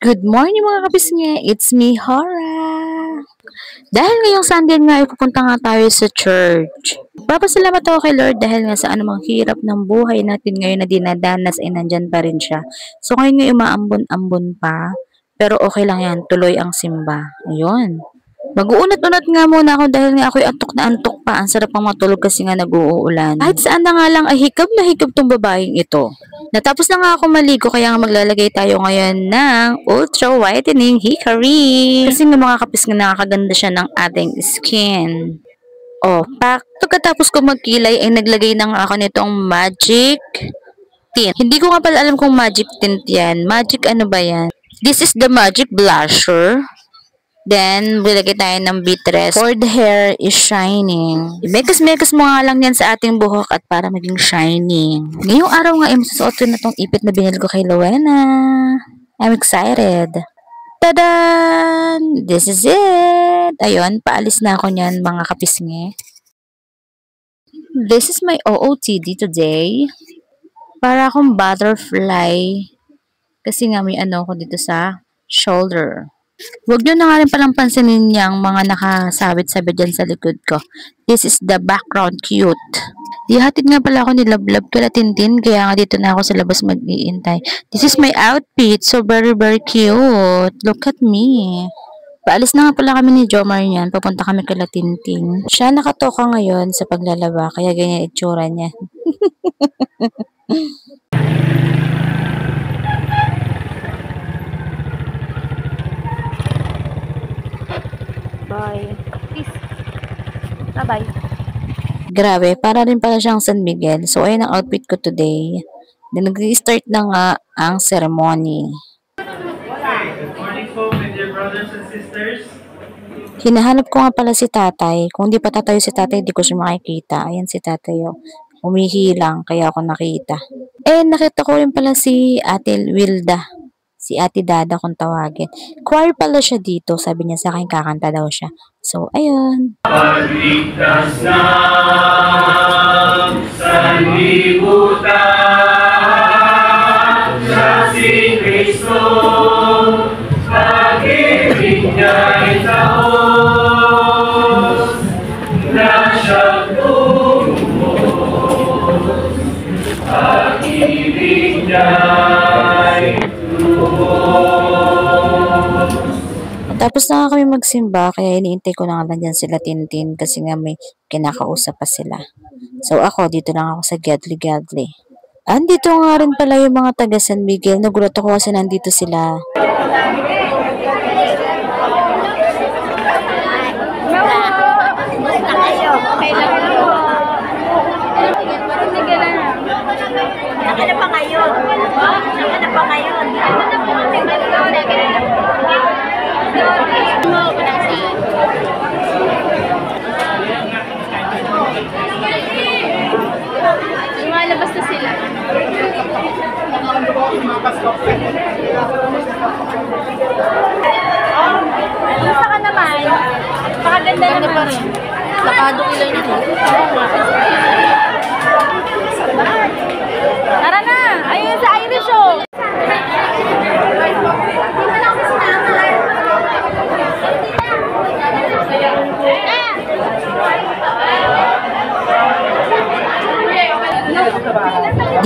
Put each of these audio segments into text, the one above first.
Good morning mga kapisnge, it's me, Hora. Dahil ngayong Sunday nga ay pupunta nga tayo sa church. Papasalamat ako kay Lord dahil nga sa anumang hirap ng buhay natin ngayon na dinadanas ay nandyan pa rin siya. So ngayon nga umaambon-ambon pa, pero okay lang yan, tuloy ang simba. Ayun. Mag-uunat-unat nga muna ako dahil nga ako'y antok na antok pa. Ang sarap pang matulog kasi nga nag-uulan. Kahit saan na nga lang ay hikab na hikab tong babaeng ito. Natapos na nga ako maligo kaya nga maglalagay tayo ngayon ng Ultra Whitening Hickory. Kasi nga mga kapis nga nakakaganda siya ng ating skin. Oh, pagkatapos ko magkilay ay naglagay na nga ako nitong magic tint. Hindi ko nga pala alam kung magic tint yan. Magic ano ba yan? This is the magic blusher. Then, bilagay tayo ng bitres for the hair is shining. Mekas-mekas mo nga lang yan sa ating buhok at para maging shining. Ngayong araw nga, masusuot ko na tong ipit na binili ko kay Rowena. I'm excited. Tadan! This is it! Ayun, paalis na ako niyan mga kapisnge. This is my OOTD today. Para akong butterfly. Kasi nga may ano ko dito sa shoulder. Huwag nyo na nga rin palang pansinin niyang mga nakasabit-sabit dyan sa likod ko. This is the background cute. Dihatid nga pala ako ni Lablab kala Tintin, kaya nga dito na ako sa labas mag-iintay. This is my outfit, so very cute. Look at me. Paalis na nga pala kami ni Jomar niyan, papunta kami kala Tintin. Siya nakatoka ngayon sa paglalaba, kaya ganyan itsura niya. Bye. Peace. Bye-bye. Grabe, para rin pala siyang San Miguel. So, ayun ang outfit ko today. Then, nag-start na nga ang ceremony. Good morning po with your brothers and sisters. Hinahanap ko nga pala si tatay. Kung di pa tatayo si tatay, di ko siya makikita. Ayan si tatay. Humihilang, kaya ako nakita. Nakita ko rin pala si Ate Wilda. Si Ate Dada kung tawagin. Choir pala siya dito. Sabi niya sa akin, kakanta daw siya. So, ayun. Pagligtas ng sanlibutan sa si Kristo, pag-ibig niya'y taos na siyang tumos. Pag-ibig niya'y Tapos na nga kami magsimba, kaya iniintay ko na nga lang dyan sila Tintin kasi nga may kinakausap pa sila. So ako, dito lang ako sa Gadli. Andito nga rin pala yung mga taga San Miguel. Nagulat ako kasi nandito sila. Nakala pa ngayon. Lumalabas na sila. Gusto ka naman. Pakaganda naman pa rin. Lakado ilan yun. Tara na! Ayun sa Irish show!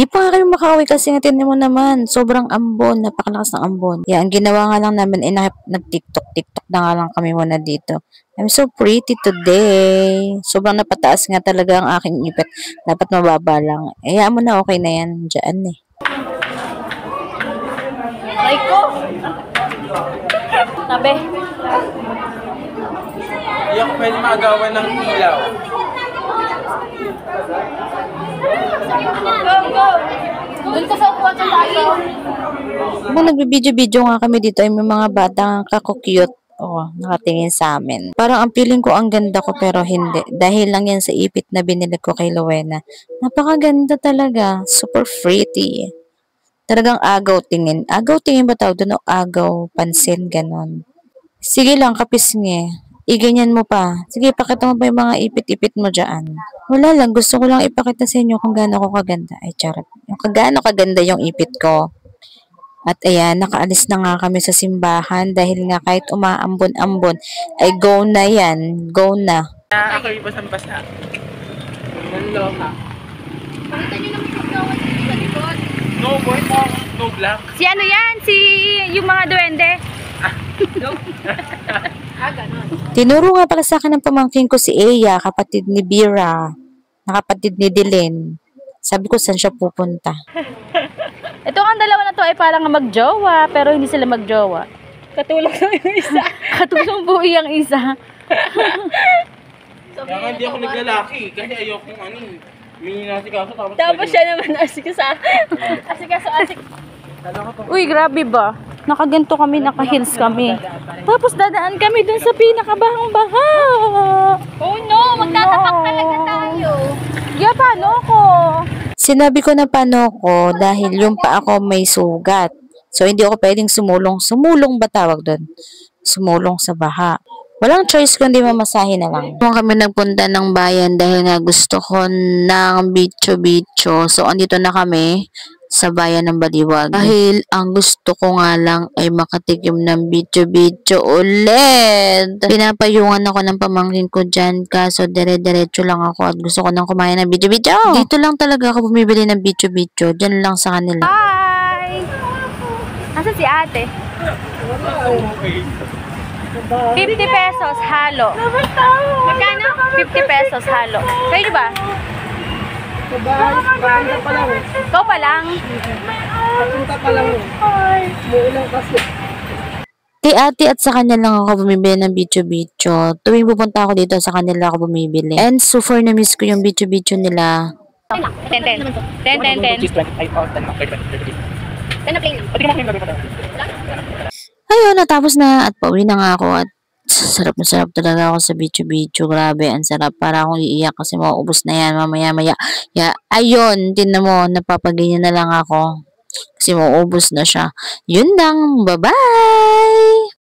Di pa nga kayo makauwi kasi nga tinan mo naman, sobrang ambon, napakalakas ng ambon. Ang ginawa nga lang namin ay nag-TikTok na nga lang kami muna dito. I'm so pretty today. Sobrang napataas nga talaga ang aking ipit. Dapat mababa lang. Mo na, okay na yan. Diyan eh. Like ko? Tabi. Hindi ako pwede magawan ng ilaw. Go! Doon ka sa upuan sa tayo. Kung nagbibideo-video nga kami dito, ay may mga batang kako-cute. Nakatingin sa amin. Parang ang feeling ko ang ganda ko pero hindi. Dahil lang yan sa ipit na binili ko kay Rowena. Napakaganda talaga. Super pretty. Talagang agaw tingin. Agaw tingin ba tawag doon o agaw pansin, ganon. Sige lang, kapisnge. Iganyan mo pa. Sige, pakita mo pa yung mga ipit-ipit mo dyan. Wala lang, gusto ko lang ipakita sa inyo kung gaano ko kaganda. Ay, charot. Yung gaano kaganda yung ipit ko. At ayan, nakaalis na nga kami sa simbahan dahil nga kahit umaambon-ambon, ay go na yan. Go na. Ako yung basang-basa. Nanloka. Pakita niyo naman yung gawan sa likod. No boy, no black. Si ano yan? Si yung mga duwende? Ganon. Tinuro nga pala sa akin ng pamangkin ko si Eya, kapatid ni Bira, na kapatid ni Dylan. Sabi ko saan siya pupunta. Ito ang dalawa na to ay parang magjowa, pero hindi sila magjowa. Katulong lang yung isa. Katulong buhay ang isa. Kaya hindi ako naglalaki kasi ayoko may nasikaso Tapos siya naman asikaso. Uy, grabe ba? Nakaganto kami, naka-heels kami. Tapos dadaan kami dun sa pinakabahang baha. Oh no, magtatapak talaga tayo. Yeah, paano ko? Sinabi ko na paano ko dahil yung pa ako may sugat. So hindi ako pwedeng sumulong. Sumulong ba tawag doon? Sumulong sa baha. Walang choice kundi mamasahin na lang. Kami nagpunta ng bayan dahil nga gusto ko ng bicho-bicho. So andito na kami sa bayan ng Baliwag. Dahil ang gusto ko nga lang ay makatikim ng bicho-bicho ulit. Pinapayungan ako ng pamangkin ko dyan kaso dire-diretso lang ako at gusto ko nang kumain ng bicho-bicho. Dito lang talaga ako bumibili ng bicho-bicho. Dyan lang sa kanila. Hi! Nasaan si ate? 50 pesos halo. Magkano? 50 pesos halo. Kayo ba? Ikaw pa lang? Kay ate at sa kanya lang ako bumibili ng bicho-bicho. Tuwing pupunta ako dito, sa kanila ako bumibili. And super na miss ko yung bicho-bicho nila. 10. 10 na plain lang. Ayun, natapos na at pauwi na nga ako at sarap na sarap talaga ako sa bicho-bicho. Grabe, ang sarap. Para akong iiyak kasi mauubos na yan mamaya-maya. Ayun, tinan mo, napapaganyan na lang ako. Kasi mauubos na siya. Yun lang, bye-bye!